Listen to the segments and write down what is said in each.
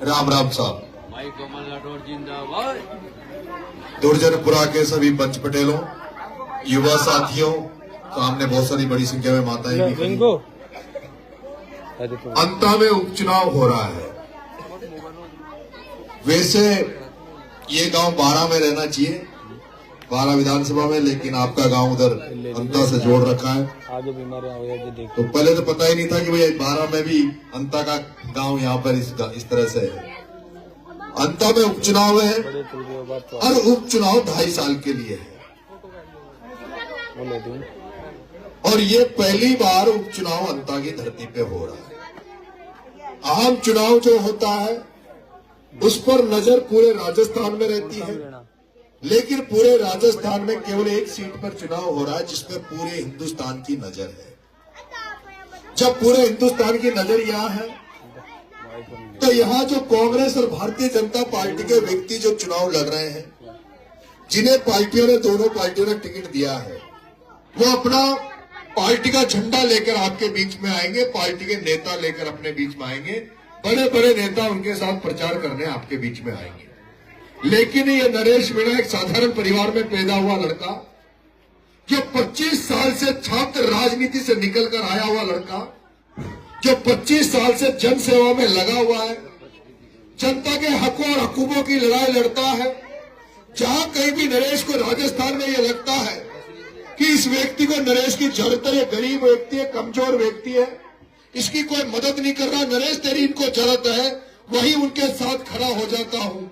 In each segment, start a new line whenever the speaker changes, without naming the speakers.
राम राम साहब।
भाई कमल राठौर जिंदाबाद।
दुर्जनपुरा के सभी पंच पटेलों, युवा साथियों, सामने बहुत सारी बड़ी संख्या में माताएं भी खड़ी। अंता में उपचुनाव हो रहा है। वैसे ये गांव 12 में रहना चाहिए, 12 विधानसभा में, लेकिन आपका गांव उधर अंता से जोड़ रखा है।
आगे बीमारियां हो जाएगी।
तो पहले तो पता ही नहीं था कि भाई 12 में भी अंता का गांव यहाँ पर इस तरह से है। अंता में उपचुनाव है और उपचुनाव 2.5 साल के लिए है। और ये पहली बार उपचुनाव अंता की धरती पे हो रहा है। आम चुनाव जो होता है उस पर नजर पूरे राजस्थान में रहती है, लेकिन पूरे राजस्थान में केवल एक सीट पर चुनाव हो रहा है जिसमें पूरे हिंदुस्तान की नजर है। जब पूरे हिंदुस्तान की नजर यहाँ है तो यहाँ जो कांग्रेस और भारतीय जनता पार्टी के व्यक्ति जो चुनाव लड़ रहे हैं, जिन्हें पार्टियों ने, दोनों पार्टियों ने टिकट दिया है, वो अपना पार्टी का झंडा लेकर आपके बीच में आएंगे, पार्टी के नेता लेकर अपने बीच में आएंगे, बड़े बड़े नेता उनके साथ प्रचार करने आपके बीच में आएंगे। लेकिन ये नरेश मीणा एक साधारण परिवार में पैदा हुआ लड़का, जो 25 साल से छात्र राजनीति से निकलकर आया हुआ लड़का, जो 25 साल से जन सेवा में लगा हुआ है, जनता के हकों और हकूकों की लड़ाई लड़ता है। जहां कहीं भी नरेश को राजस्थान में यह लगता है कि इस व्यक्ति को नरेश की जरूरत है, गरीब व्यक्ति है, कमजोर व्यक्ति है, इसकी कोई मदद नहीं कर रहा, नरेश तेरी इनको जरूरत है, वही उनके साथ खड़ा हो जाता हूं।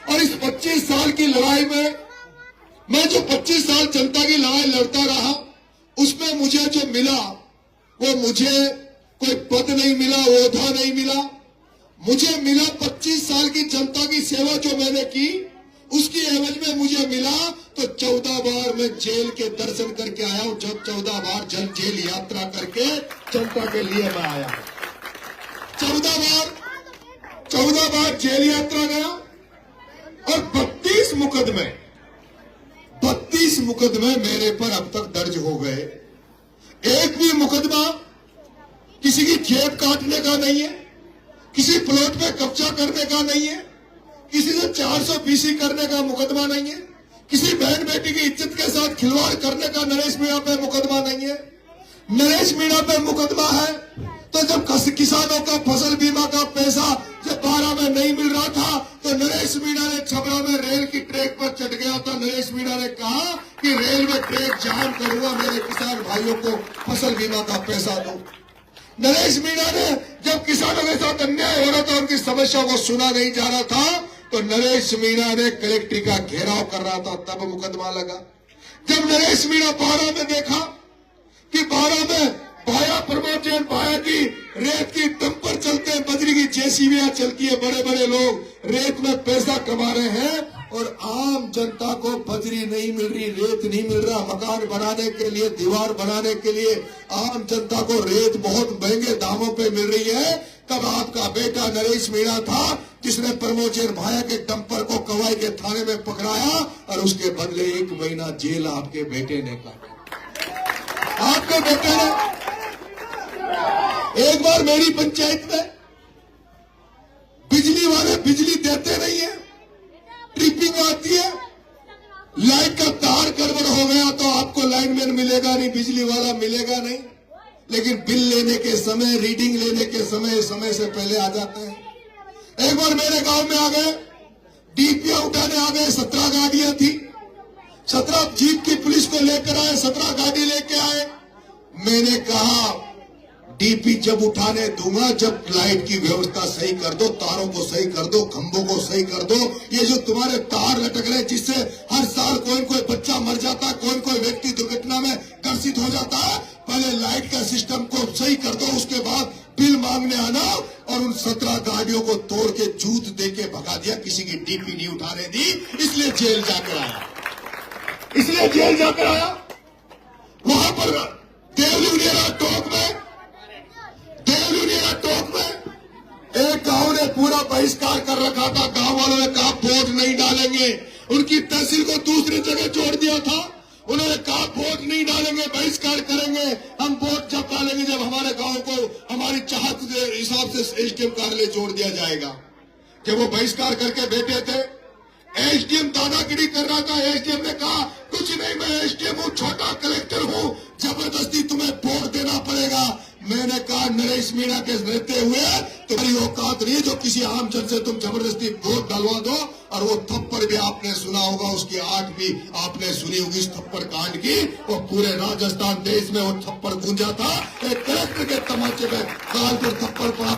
और इस 25 साल की लड़ाई में मैं जो 25 साल जनता की लड़ाई लड़ता रहा, उसमें मुझे जो मिला वो मुझे कोई पद नहीं मिला, ओहदा नहीं मिला, मुझे मिला 25 साल की जनता की सेवा जो मैंने की, उसकी एवज में मुझे मिला तो 14 बार मैं जेल के दर्शन करके आया हूं। जब 14 बार जेल यात्रा करके जनता के लिए मैं आया, 14 बार जेल यात्रा गया और 32 मुकदमे मेरे पर अब तक दर्ज हो गए। एक भी मुकदमा किसी की जेब काटने का नहीं है, किसी प्लॉट पे कब्जा करने का नहीं है, किसी से 420 करने का मुकदमा नहीं है, किसी बहन बेटी की इज्जत के साथ खिलवाड़ करने का नरेश मीणा पे मुकदमा नहीं है। नरेश मीणा पे मुकदमा है तो जब किसानों का फसल बीमा का पैसा जब 12 में नहीं मिल रहा था तो नरेश मीणा ने छबरा में रेल की ट्रैक पर चढ़ गया था। नरेश मीणा ने कहा कि रेल में ट्रैक जाम करूंगा, मेरे किसान भाइयों को फसल बीमा का पैसा दो। नरेश मीणा ने जब किसानों के साथ अन्याय हो रहा था, उनकी समस्या को सुना नहीं जा रहा था, तो नरेश मीणा ने कलेक्ट्री का घेराव कर रहा था, तब मुकदमा लगा। जब नरेश मीणा 12 में देखा कि 12 में भाया प्रमोद जैन भाया की रेत की डंपर चलते हैं, बजरी की जेसीबियां चलती है, बड़े बड़े लोग रेत में पैसा कमा रहे हैं और आम जनता को बजरी नहीं मिल रही, रेत नहीं मिल रहा, मकान बनाने के लिए, दीवार बनाने के लिए आम जनता को रेत बहुत महंगे दामों पे मिल रही है। तब आपका बेटा नरेश मीणा था जिसने प्रमोद जैन भाया के डंपर को कवाई के थाने में पकड़ाया और उसके बदले 1 महीना जेल आपके बेटे ने काटा। आपके बेटे ने एक बार मेरी पंचायत में बिजली वाले बिजली देते नहीं है, ट्रिपिंग आती है, लाइट का तार गड़बड़ हो गया तो आपको लाइनमैन मिलेगा नहीं, बिजली वाला मिलेगा नहीं, लेकिन बिल लेने के समय, रीडिंग लेने के समय से पहले आ जाते हैं। एक बार मेरे गांव में आ गए, डीपीआर उठाने आ गए, 17 गाड़ियां थी, 17 जीप की पुलिस को लेकर आए, 17 गाड़ी लेके आए। मैंने कहा डीपी जब उठाने दूंगा जब लाइट की व्यवस्था सही कर दो, तारों को सही कर दो, खंभों को सही कर दो। ये जो तुम्हारे तार लटक रहे जिससे हर साल कोई बच्चा मर जाता है, कोई व्यक्ति दुर्घटना में ग्रसित हो जाता है, पहले लाइट का सिस्टम को सही कर दो, उसके बाद बिल मांगने आना। और उन 17 गाड़ियों को तोड़ के जूत दे के भगा दिया, किसी की डीपी नहीं उठाने दी, इसलिए जेल जाकर आया। वहां पर देवलुनिया टोक में एक गांव ने पूरा बहिष्कार कर रखा था। गांव वालों ने कहा वोट नहीं डालेंगे, उनकी तहसील को दूसरी जगह छोड़ दिया था। उन्होंने कहा वोट नहीं डालेंगे, बहिष्कार करेंगे, हम वोट जब डालेंगे जब हमारे गांव को हमारी चाहत के हिसाब से एसडीएम कार्यालय जोड़ दिया जाएगा। कि वो बहिष्कार करके बैठे थे। एसडीएम दादागिरी कर रहा था। एसडीएम ने कहा कुछ नहीं, मैं एसडीएम हूं, छोटा कलेक्टर हूं, जबरदस्ती तुम्हें वोट देना पड़ेगा। मैंने कहा नरेश मीणा के रहते हुए तुम्हारी औकात नहीं है जो किसी आम जन से तुम जबरदस्ती वोट डलवा दो। और वो थप्पड़ भी आपने सुना होगा, उसकी आठ भी आपने सुनी होगी इस थप्पड़ कांड की। वो पूरे राजस्थान देश में वो थप्पड़ गूंजा था। एक कलेक्टर के तमाचे में काल पर थप्पड़ पड़ा।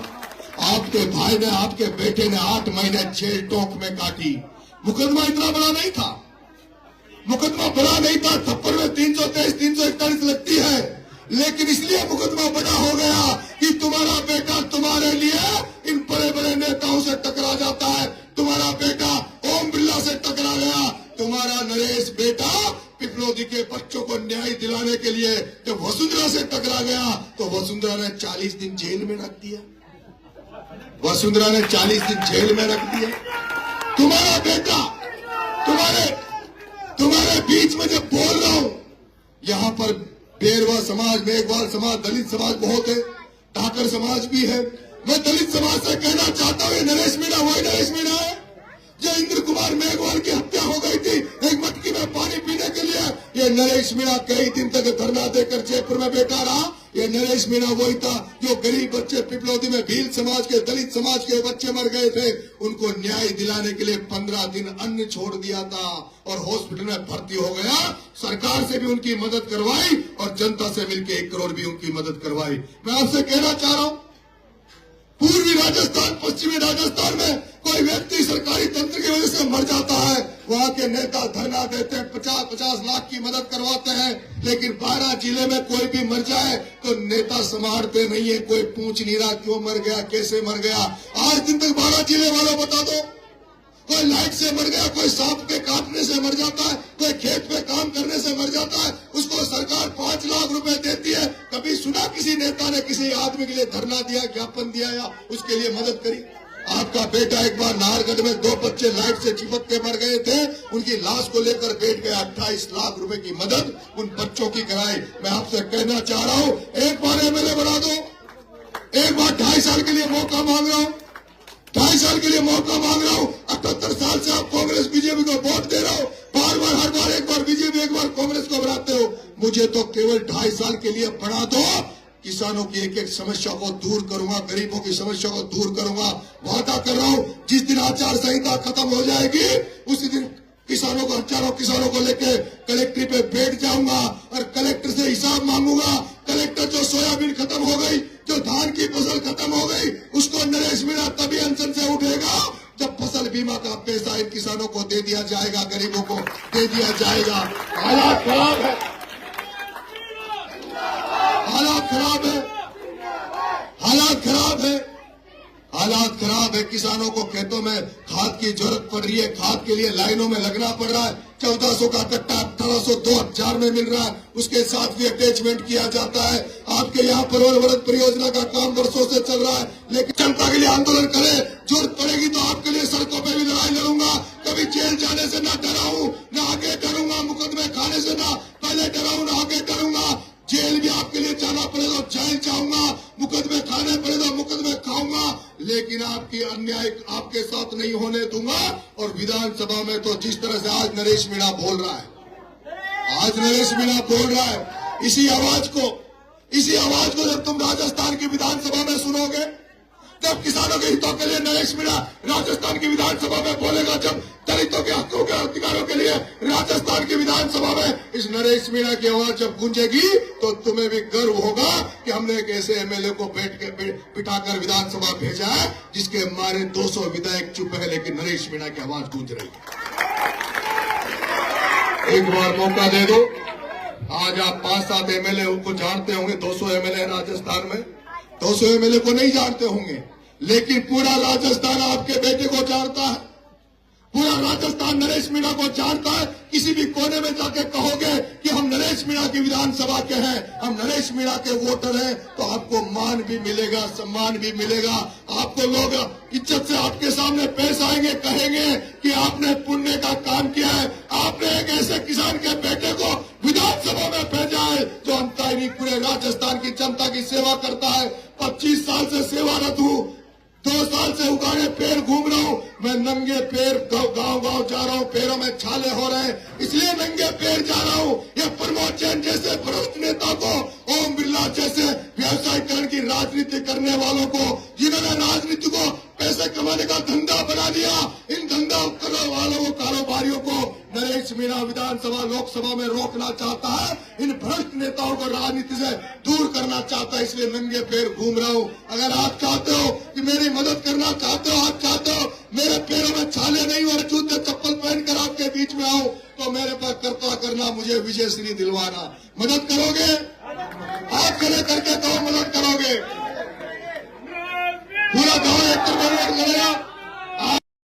आपके भाई ने, आपके बेटे ने 8 महीने जेल टोक में काटी। मुकदमा इतना बड़ा नहीं था, मुकदमा बड़ा नहीं था। थप्पड़ में 323, 341 लगती है, लेकिन इसलिए मुकदमा बड़ा हो गया कि तुम्हारा बेटा तुम्हारे लिए इन बड़े बड़े नेताओं से टकरा जाता है। तुम्हारा बेटा ओम बिरला से टकरा गया। तुम्हारा नरेश बेटा पिपलोदी के बच्चों को न्याय दिलाने के लिए जब वसुंधरा से टकरा गया तो वसुंधरा ने 40 दिन जेल में रख दिया। वसुंधरा ने 40 दिन जेल में रख दिया। तुम्हारा बेटा तुम्हारे बीच में जब बोल रहा हूं, यहां पर बेरवा समाज, मेघवाल समाज, दलित समाज बहुत है, ठाकर समाज भी है। मैं दलित समाज से कहना चाहता हूं, ये नरेश मीणा वही नरेश मीणा है जो इंद्र कुमार मेघवाल की हत्या हो गई थी एक मटकी में पानी पीने के लिए। ये नरेश मीणा कई दिन तक धरना देकर जयपुर में बैठा रहा। ये नरेश मीणा वही था जो गरीब बच्चे पिपलोदी में भील समाज के, दलित समाज के बच्चे मर गए थे, उनको न्याय दिलाने के लिए 15 दिन अन्न छोड़ दिया था और हॉस्पिटल में भर्ती हो गया। सरकार से भी उनकी मदद करवाई और जनता से मिलकर 1 करोड़ भी उनकी मदद करवाई। मैं आपसे कहना चाह रहा हूं, पूर्वी राजस्थान, पश्चिमी राजस्थान में कोई व्यक्ति सरकारी तंत्र की वजह से मर जाता है, वहां के नेता धरना देते हैं, 50-50 लाख की मदद करवाते हैं। लेकिन 12 जिले में कोई भी मर जाए तो नेता संभालते नहीं है, कोई पूछ नहीं रहा क्यों मर गया, कैसे मर गया। आज दिन तक 12 जिले वालों बता दो, कोई लाइट से मर गया, कोई सांप के काटने से मर जाता है, कोई खेत पे काम करने से मर जाता है, उसको सरकार 5 लाख रुपए देती है। कभी सुना किसी नेता ने किसी आदमी के लिए धरना दिया, ज्ञापन दिया या उसके लिए मदद करी? आपका बेटा एक बार नाहरगढ़ में 2 बच्चे लाइट से चिपक के मर गए थे, उनकी लाश को लेकर बैठ गया, 28 लाख रुपए की मदद उन बच्चों की कराई। मैं आपसे कहना चाह रहा हूं, एक बार एमएलए बना दो, एक बार 2.5 साल के लिए मौका मांग रहा हूं, 2.5 साल के लिए मौका मांग रहा हूं। 78 साल से आप कांग्रेस बीजेपी को वोट दे रहे हो, हर बार एक बार बीजेपी, एक बार कांग्रेस को बनाते हो। मुझे तो केवल 2.5 साल के लिए बना दो, किसानों की एक एक समस्या को दूर करूंगा, गरीबों की समस्या को दूर करूंगा। वादा कर रहा हूं, जिस दिन आचार संहिता खत्म हो जाएगी उसी दिन किसानों को, हजारों किसानों को लेके कलेक्ट्री पे बैठ जाऊंगा और कलेक्टर से हिसाब मांगूंगा। कलेक्टर, जो सोयाबीन खत्म हो गई, जो धान की फसल खत्म हो गई, उसको नरेश मीणा तभी अनशन से उठेगा जब फसल बीमा का पैसा इन किसानों को दे दिया जाएगा, गरीबों को दे दिया जाएगा। हालात खराब है, हालात खराब है, हालात खराब है, हालात खराब है। किसानों को खेतों में खाद की जरूरत पड़ रही है, खाद के लिए लाइनों में लगना पड़ रहा है। 1400 का कट्टा 1800, 2000 में मिल रहा है, उसके साथ भी अटैचमेंट किया जाता है। आपके यहाँ पर उर्वरक परियोजना का काम वर्षों से चल रहा है, लेकिन जनता के लिए आंदोलन करें, जरूरत पड़ेगी तो आपके लिए सड़कों पे भी लड़ाई लड़ूंगा। कभी जेल जाने से ना डरा हूं, ना आगे डरूंगा, मुकदमे खाने से ना पहले डरा हूं, ना आगे डरूंगा। जेल भी आपके लिए जाना पड़े तो जेल जाऊंगा, मुकदमे खाने पड़े तो मुकदमे खाऊंगा, लेकिन आपकी अन्याय आपके साथ नहीं होने दूंगा। और विधानसभा में तो जिस तरह से आज नरेश मीणा बोल रहा है, आज नरेश मीणा बोल रहा है, इसी आवाज को जब तुम राजस्थान की विधानसभा में सुनोगे, जब किसानों के हितों के लिए नरेश मीणा राजस्थान की विधानसभा में बोलेगा, जब दलितों के हकों के अधिकारों के लिए राजस्थान की विधानसभा में इस नरेश मीणा की आवाज जब गूंजेगी तो तुम्हें भी गर्व होगा कि हमने एक ऐसे एमएलए को बिठाकर विधानसभा भेजा है जिसके मारे 200 विधायक चुप है, लेकिन नरेश मीणा की आवाज गूंज रही है। एक बार मौका दे दो। आज आप 5-7 एमएलए को जानते होंगे, 200 एमएलए राजस्थान में, 200 एमएलए को नहीं जानते होंगे, लेकिन पूरा राजस्थान आपके बेटे को जानता है, पूरा राजस्थान नरेश मीणा को जानता है। किसी भी कोने में जाके कहोगे कि हम नरेश मीणा की विधानसभा के हैं, हम नरेश मीणा के वोटर हैं, तो आपको मान भी मिलेगा, सम्मान भी मिलेगा। आपको लोग इज्जत से आपके सामने पेश आएंगे, कहेंगे कि आपने पुण्य का काम किया है, आपने एक ऐसे किसान के बेटे को विधानसभा में भेजा है जो अंतरी पूरे राजस्थान की जनता की सेवा करता है। 25 साल से सेवारत हूं, 2 साल से उगाड़े पैर घूम रहा हूं मैं, नंगे पैर गांव गांव जा रहा हूं, पैरों में छाले हो रहे हैं, इसलिए नंगे पैर जा रहा हूं। ये प्रमोद जैन जैसे भ्रष्ट नेता को, ओम बिरला जैसे व्यवसायीकरण की राजनीति करने वालों को, जिन्होंने राजनीति को पैसे कमाने का धंधा बना दिया, इन धंधा करने वालों को, कारोबारियों को नरेश मीणा विधानसभा लोकसभा में रोकना चाहता है, इन भ्रष्ट नेताओं को राजनीति से दूर करना चाहता है, इसलिए नंगे पैर घूम रहा हूं। अगर आप चाहते हो कि मेरी मदद करना चाहते हो, आप चाहते हो मेरे पैरों में छाले नहीं और जूते चप्पल पहनकर आपके बीच में आऊं, तो मेरे पर कृपा करना, मुझे विजय श्री दिलवाना। मदद करोगे? हाथ खड़े करके कहो मदद करोगे। पूरा गांव एक तरफ लड़ेगा।